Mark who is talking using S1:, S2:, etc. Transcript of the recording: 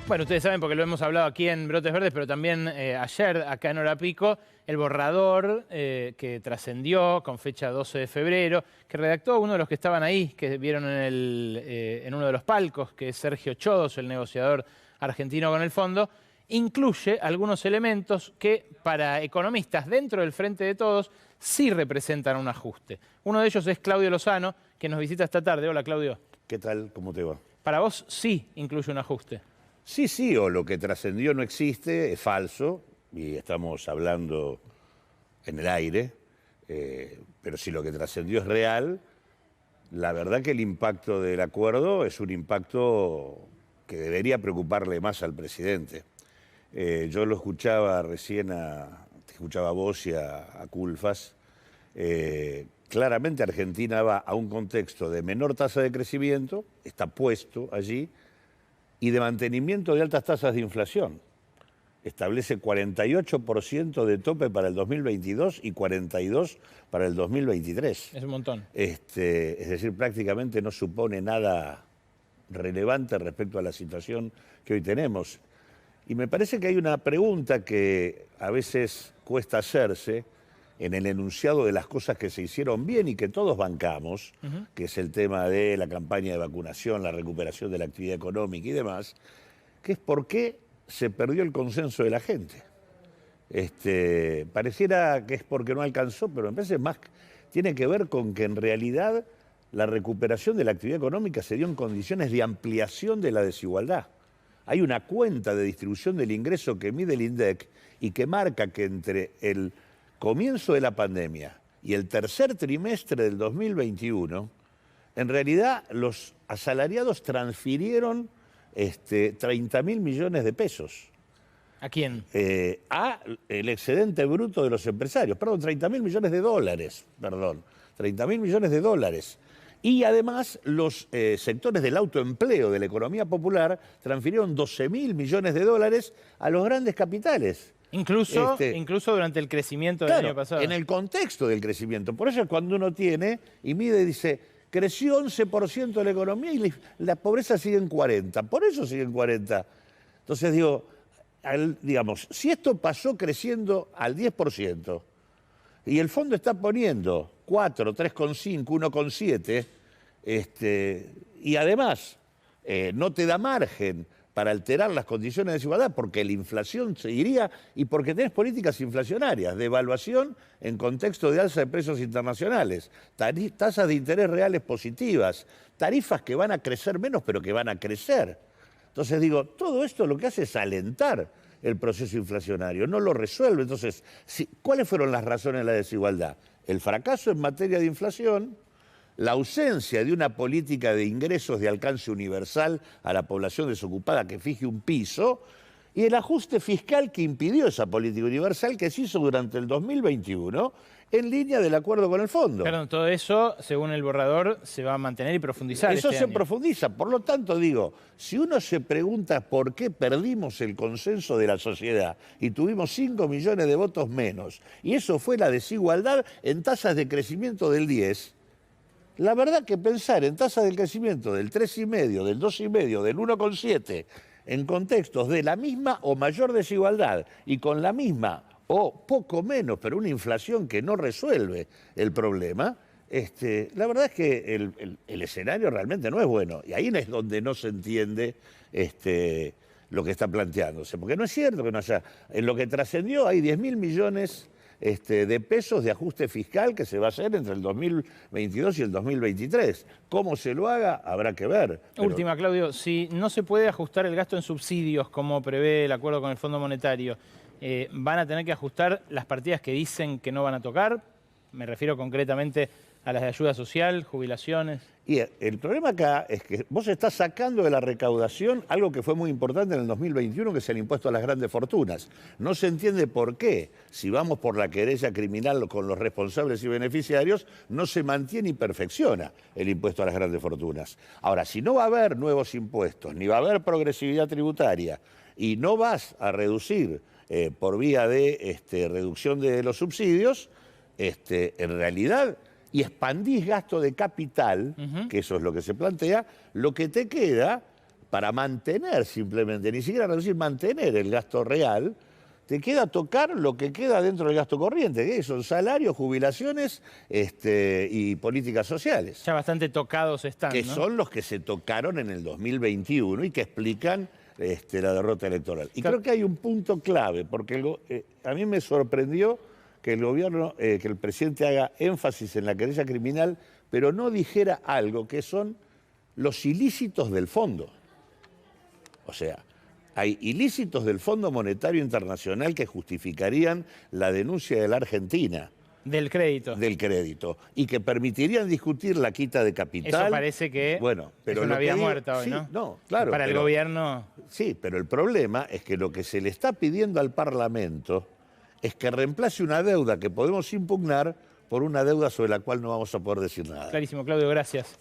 S1: Bueno, ustedes saben porque lo hemos hablado aquí en Brotes Verdes, pero también ayer acá en Hora Pico, el borrador que trascendió con fecha 12 de febrero, que redactó uno de los que estaban ahí, que vieron en uno de los palcos, que es Sergio Chodos, el negociador argentino con el fondo, incluye algunos elementos que para economistas dentro del Frente de Todos sí representan un ajuste. Uno de ellos es Claudio Lozano, que nos visita esta tarde. Hola, Claudio.
S2: ¿Qué tal? ¿Cómo te va?
S1: Para vos sí incluye un ajuste.
S2: Sí, o lo que trascendió no existe, es falso, y estamos hablando en el aire, pero si lo que trascendió es real, la verdad que el impacto del acuerdo es un impacto que debería preocuparle más al presidente. Yo lo escuchaba recién, te escuchaba a vos y a Culfas. Claramente Argentina va a un contexto de menor tasa de crecimiento, está puesto allí, y de mantenimiento de altas tasas de inflación. Establece 48% de tope para el 2022 y 42% para el 2023.
S1: Es un montón.
S2: Es decir, prácticamente no supone nada relevante respecto a la situación que hoy tenemos. Y me parece que hay una pregunta que a veces cuesta hacerse en el enunciado de las cosas que se hicieron bien y que todos bancamos, que es el tema de la campaña de vacunación, la recuperación de la actividad económica y demás, que es por qué se perdió el consenso de la gente. Pareciera que es porque no alcanzó, pero me parece más tiene que ver con que en realidad la recuperación de la actividad económica se dio en condiciones de ampliación de la desigualdad. Hay una cuenta de distribución del ingreso que mide el INDEC y que marca que entre el comienzo de la pandemia y el tercer trimestre del 2021, en realidad los asalariados transfirieron 30.000 millones de pesos.
S1: ¿A quién?
S2: A el excedente bruto de los empresarios. Perdón, 30.000 millones de dólares. Perdón, 30.000 millones de dólares. Y además los sectores del autoempleo, de la economía popular, transfirieron 12.000 millones de dólares a los grandes capitales.
S1: Incluso durante el crecimiento del año pasado.
S2: En el contexto del crecimiento. Por eso es cuando uno tiene y mide y dice, creció 11% la economía y la pobreza sigue en 40%. Por eso sigue en 40%. Entonces digo, digamos, si esto pasó creciendo al 10% y el fondo está poniendo 4, 3,5, 1,7, y además no te da margen para alterar las condiciones de desigualdad, porque la inflación seguiría y porque tenés políticas inflacionarias, de evaluación en contexto de alza de precios internacionales, tasas de interés reales positivas, tarifas que van a crecer menos, pero que van a crecer. Entonces digo, todo esto lo que hace es alentar el proceso inflacionario, no lo resuelve. Entonces, ¿cuáles fueron las razones de la desigualdad? El fracaso en materia de inflación, la ausencia de una política de ingresos de alcance universal a la población desocupada que fije un piso y el ajuste fiscal que impidió esa política universal que se hizo durante el 2021 en línea del acuerdo con el fondo.
S1: Perdón, todo eso, según el borrador, se va a mantener y profundizar
S2: Eso
S1: este
S2: se
S1: año.
S2: profundiza. Por lo tanto, digo, si uno se pregunta por qué perdimos el consenso de la sociedad y tuvimos 5 millones de votos menos, y eso fue la desigualdad en tasas de crecimiento del 10%, la verdad que pensar en tasas de crecimiento del 3,5, del 2,5, del 1,7, en contextos de la misma o mayor desigualdad y con la misma o poco menos, pero una inflación que no resuelve el problema, la verdad es que el escenario realmente no es bueno. Y ahí es donde no se entiende lo que está planteándose. Porque no es cierto que no haya... En lo que trascendió hay 10.000 millones de pesos de ajuste fiscal que se va a hacer entre el 2022 y el 2023. ¿Cómo se lo haga? Habrá que ver.
S1: Última, Claudio, si no se puede ajustar el gasto en subsidios como prevé el acuerdo con el Fondo Monetario, ¿van a tener que ajustar las partidas que dicen que no van a tocar? Me refiero concretamente a las de ayuda social, jubilaciones.
S2: Y el problema acá es que vos estás sacando de la recaudación algo que fue muy importante en el 2021, que es el impuesto a las grandes fortunas. No se entiende por qué, si vamos por la querella criminal con los responsables y beneficiarios, no se mantiene y perfecciona el impuesto a las grandes fortunas. Ahora, si no va a haber nuevos impuestos, ni va a haber progresividad tributaria, y no vas a reducir por vía de reducción de los subsidios, en realidad... y expandís gasto de capital, que eso es lo que se plantea, lo que te queda para mantener simplemente, ni siquiera reducir, mantener el gasto real, te queda tocar lo que queda dentro del gasto corriente, que son salarios, jubilaciones y políticas sociales.
S1: Ya bastante tocados están,
S2: Que
S1: ¿no?
S2: son los que se tocaron en el 2021 y que explican la derrota electoral. Y creo que hay un punto clave, porque a mí me sorprendió que el gobierno, que el presidente haga énfasis en la querella criminal, pero no dijera algo que son los ilícitos del fondo. O sea, hay ilícitos del Fondo Monetario Internacional que justificarían la denuncia de la Argentina.
S1: Del crédito.
S2: Del crédito. Y que permitirían discutir la quita de capital.
S1: Eso parece que
S2: bueno, pero
S1: es una
S2: lo
S1: vida
S2: que digo,
S1: muerta hoy,
S2: sí,
S1: ¿no?
S2: No, claro.
S1: Para el gobierno.
S2: Sí, pero el problema es que lo que se le está pidiendo al Parlamento es que reemplace una deuda que podemos impugnar por una deuda sobre la cual no vamos a poder decir nada.
S1: Clarísimo, Claudio, gracias.